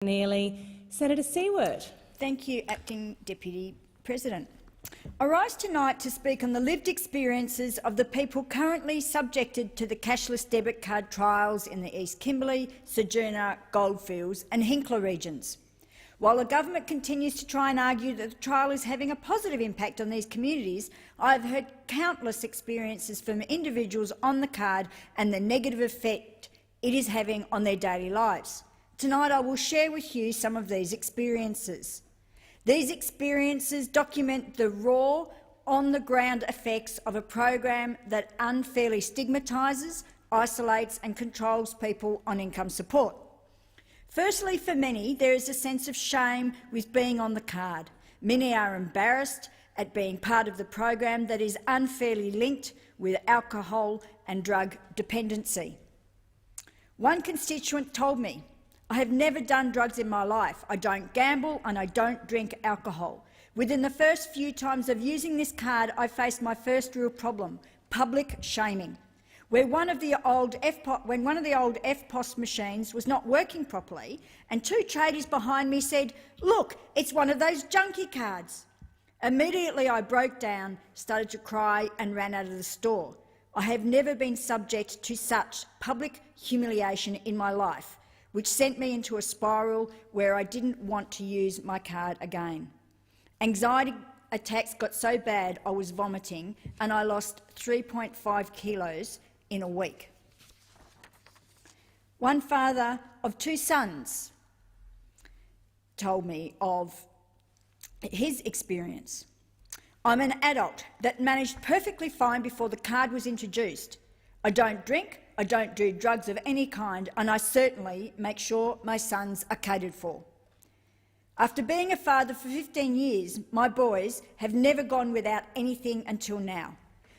Nearly. Senator Siewert. Thank you, Acting Deputy President. I rise tonight to speak on the lived experiences of the people currently subjected to the cashless debit card trials in the East Kimberley, Sojourner, Goldfields and Hinkler regions. While the government continues to try and argue that the trial is having a positive impact on these communities, I have heard countless experiences from individuals on the card and the negative effect it is having on their daily lives. Tonight I will share with you some of these experiences. These experiences document the raw, on-the-ground effects of a program that unfairly stigmatises, isolates and controls people on income support. Firstly, for many, there is a sense of shame with being on the card. Many are embarrassed at being part of the program that is unfairly linked with alcohol and drug dependency. One constituent told me, "I have never done drugs in my life. I don't gamble and I don't drink alcohol. Within the first few times of using this card, I faced my first real problem, public shaming, when one of the old EFTPOS machines was not working properly and two tradies behind me said, 'Look, it's one of those junkie cards.' Immediately I broke down, started to cry and ran out of the store. I have never been subject to such public humiliation in my life, which sent me into a spiral where I didn't want to use my card again. Anxiety attacks got so bad I was vomiting and I lost 3.5 kilos in a week." One father of two sons told me of his experience. "I'm an adult that managed perfectly fine before the card was introduced. I don't drink, I don't do drugs of any kind, and I certainly make sure my sons are catered for. After being a father for 15 years, my boys have never gone without anything until now.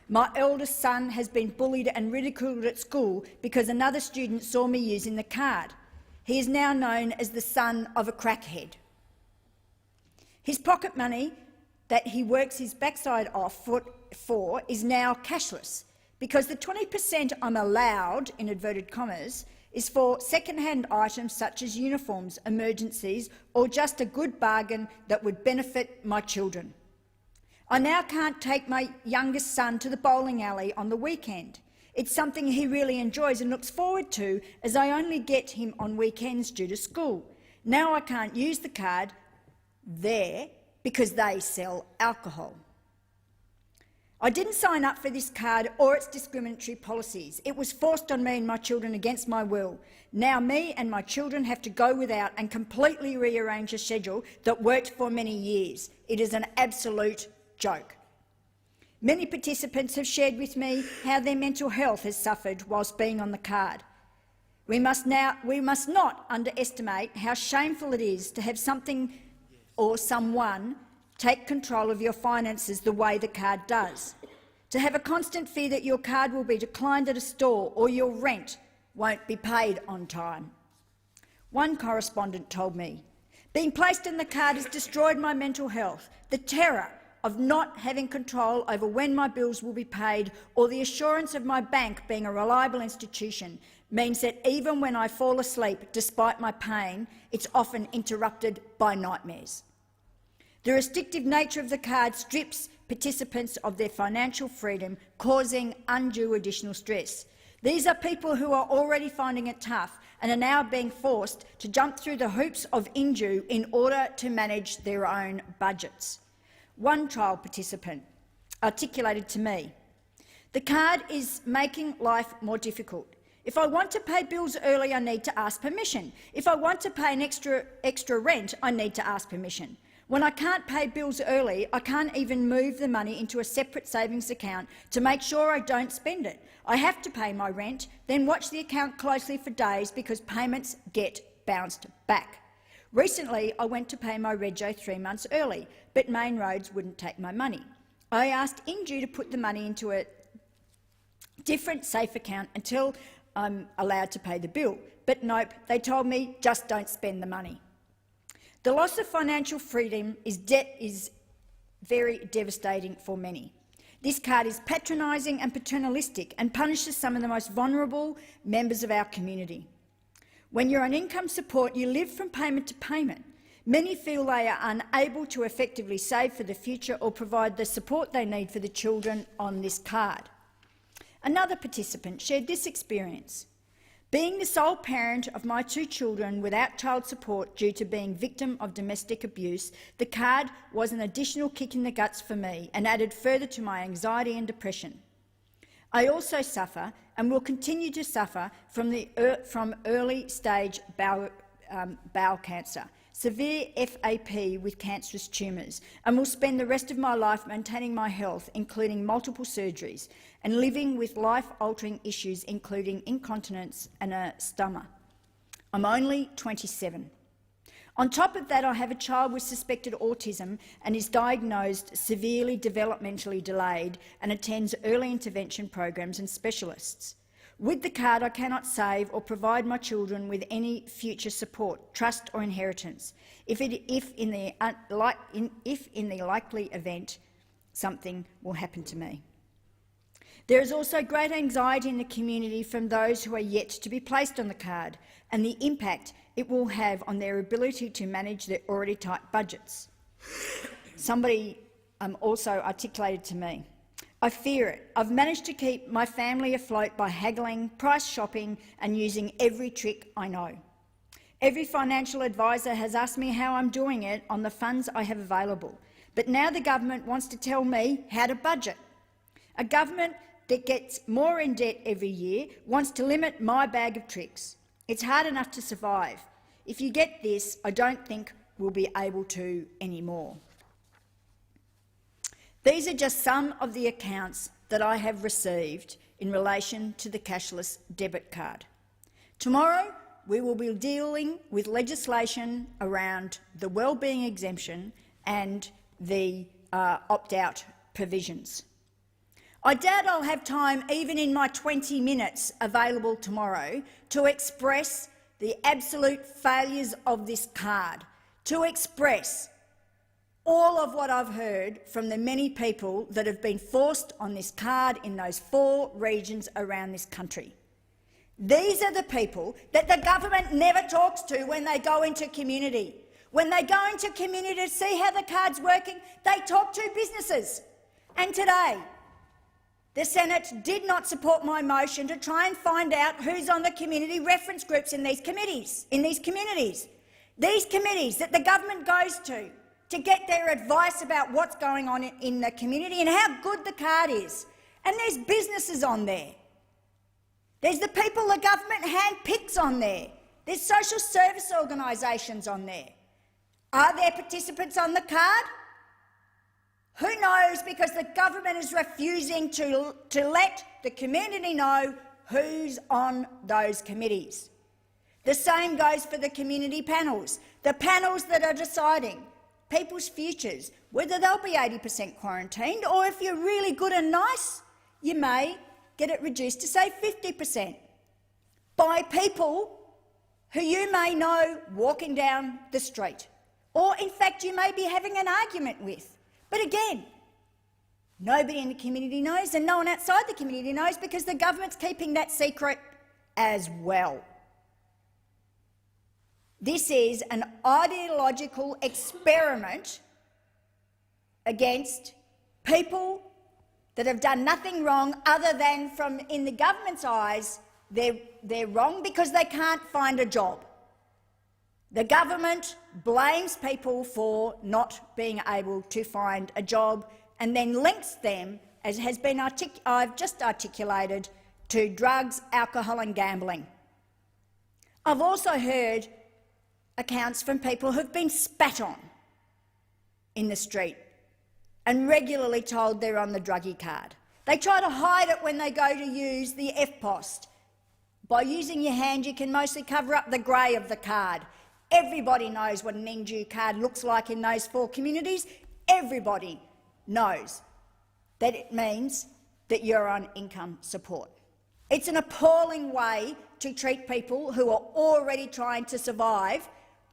My eldest son has been bullied and ridiculed at school because another student saw me using the card. He is now known as the son of a crackhead. His pocket money that he works his backside off for is now cashless, because the 20% I'm allowed, in inverted commas, is for second-hand items such as uniforms, emergencies, or just a good bargain that would benefit my children. I now can't take my youngest son to the bowling alley on the weekend. It's something he really enjoys and looks forward to, as I only get him on weekends due to school. Now I can't use the card there because they sell alcohol. I didn't sign up for this card or its discriminatory policies. It was forced on me and my children against my will. Now me and my children have to go without and completely rearrange a schedule that worked for many years. It is an absolute joke." Many participants have shared with me how their mental health has suffered whilst being on the card. We must not underestimate how shameful it is to have something or someone take control of your finances the way the card does. To have a constant fear that your card will be declined at a store or your rent won't be paid on time. One correspondent told me, "Being placed in the card has destroyed my mental health. The terror of not having control over when my bills will be paid or the assurance of my bank being a reliable institution means that even when I fall asleep, despite my pain, it's often interrupted by nightmares." The restrictive nature of the card strips participants of their financial freedom, causing undue additional stress. These are people who are already finding it tough and are now being forced to jump through the hoops of indue in order to manage their own budgets. One trial participant articulated to me, "The card is making life more difficult. If I want to pay bills early, I need to ask permission. If I want to pay an extra rent, I need to ask permission. When I can't pay bills early, I can't even move the money into a separate savings account to make sure I don't spend it. I have to pay my rent, then watch the account closely for days because payments get bounced back. Recently, I went to pay my rego 3 months early, but Main Roads wouldn't take my money. I asked indue to put the money into a different safe account until I'm allowed to pay the bill, but nope, they told me just don't spend the money." The loss of financial freedom is very devastating for many. This card is patronising and paternalistic and punishes some of the most vulnerable members of our community. When you're on income support, you live from payment to payment. Many feel they are unable to effectively save for the future or provide the support they need for the children on this card. Another participant shared this experience. Being the sole parent of my 2 children without child support due to being victim of domestic abuse, the card was an additional kick in the guts for me and added further to my anxiety and depression. I also suffer and will continue to suffer from early-stage bowel cancer, severe FAP with cancerous tumours, and will spend the rest of my life maintaining my health, including multiple surgeries, and living with life-altering issues including incontinence and a stoma. I'm only 27. On top of that, I have a child with suspected autism and is diagnosed severely developmentally delayed and attends early intervention programs and specialists. With the card, I cannot save or provide my children with any future support, trust or inheritance, if in the likely event something will happen to me. There is also great anxiety in the community from those who are yet to be placed on the card and the impact it will have on their ability to manage their already tight budgets. Somebody also articulated to me, I fear it. I've managed to keep my family afloat by haggling, price shopping and using every trick I know. Every financial advisor has asked me how I'm doing it on the funds I have available, but now the government wants to tell me how to budget. A government that gets more in debt every year wants to limit my bag of tricks. It's hard enough to survive. If you get this, I don't think we'll be able to anymore. These are just some of the accounts that I have received in relation to the cashless debit card. Tomorrow, we will be dealing with legislation around the wellbeing exemption and the opt-out provisions. I doubt I'll have time, even in my 20 minutes available tomorrow, to express the absolute failures of this card, to express all of what I've heard from the many people that have been forced on this card in those 4 regions around this country. These are the people that the government never talks to when they go into community. When they go into community to see how the card's working, they talk to businesses. And today, the Senate did not support my motion to try and find out who's on the community reference groups in these committees, these communities that the government goes to get their advice about what's going on in the community and how good the card is. And there's businesses on there. There's the people the government handpicks on there. There's social service organisations on there. Are there participants on the card? Who knows, because the government is refusing to let the community know who's on those committees. The same goes for the community panels, the panels that are deciding people's futures, whether they'll be 80% quarantined or, if you're really good and nice, you may get it reduced to, say, 50%, by people who you may know walking down the street, or in fact you may be having an argument with. But again, nobody in the community knows and no one outside the community knows, because the government's keeping that secret as well. This is an ideological experiment against people that have done nothing wrong, other than, from in the government's eyes, they're wrong because they can't find a job. The government blames people for not being able to find a job and then links them, as has been I've just articulated, to drugs, alcohol and gambling. I've also heard accounts from people who've been spat on in the street and regularly told they're on the druggy card. They try to hide it when they go to use the EFTPOS. By using your hand, you can mostly cover up the grey of the card. Everybody knows what an indue card looks like in those 4 communities. Everybody knows that it means that you're on income support. It's an appalling way to treat people who are already trying to survive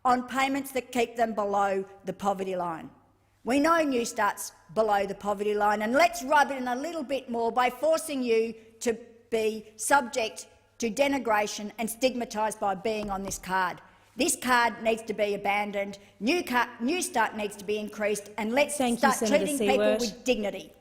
on payments that keep them below the poverty line. We know New Start's below the poverty line, and let's rub it in a little bit more by forcing you to be subject to denigration and stigmatised by being on this card. This card needs to be abandoned, New Start needs to be increased, and let's Thank you, start Senator treating people Siewert. with dignity.